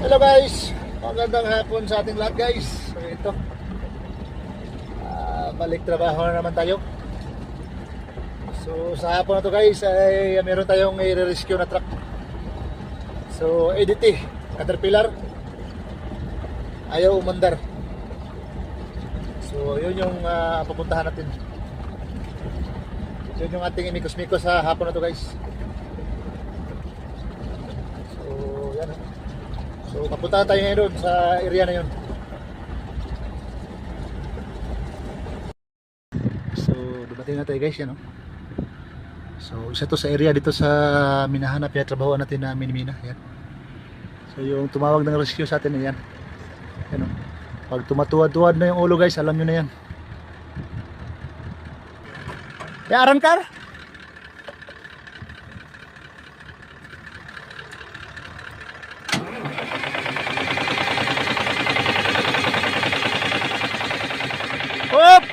Hello guys, magandang hapon sa ating lahat guys. So ito, balik trabaho na naman tayo. So sa hapon na to guys ay meron tayong i-rescue na truck. So EDT, Caterpillar, ayaw umandar. So yun yung pupuntahan natin. Yun yung ating imikos-mikos sa hapon na to guys. So yan. So papunta tayo ngayon doon sa area na yun. So dumating na tayo guys yan, no? So isa to sa area dito sa minahanap yan, trabahoan natin na Minimina yan. So yung tumawag ng rescue sa atin yan. Yan, no? Pag tumatuwad-tuwad na yung ulo guys, alam nyo na yan. Yaran ka? Hop!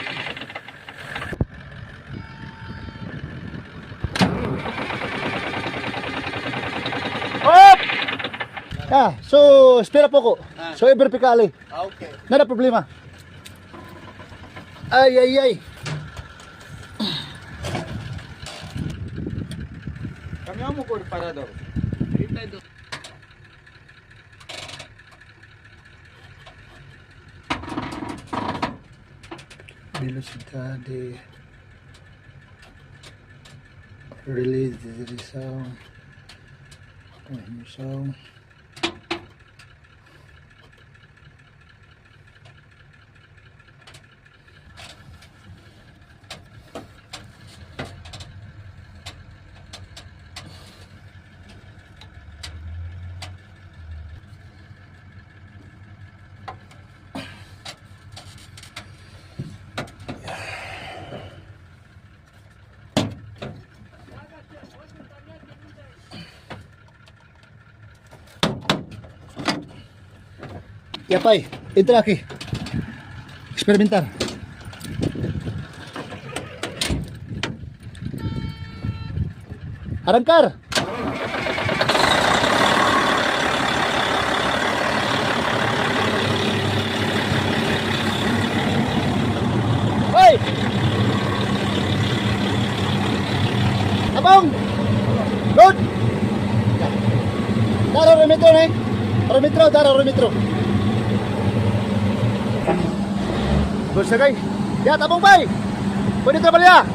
Hop! So espera po ko. So i-vertically. Okay. Nada problema. Ay ay ay. Cambiamos por parador. Velocidad de release de direção, emissão. Ya pai, entra aquí. Experimentar. Arrancar. Hoy! Abang! Load! Daro remetro nih. Remetro, daro remetro. Bos guys, ya tabung bay. Pwede trabalhar.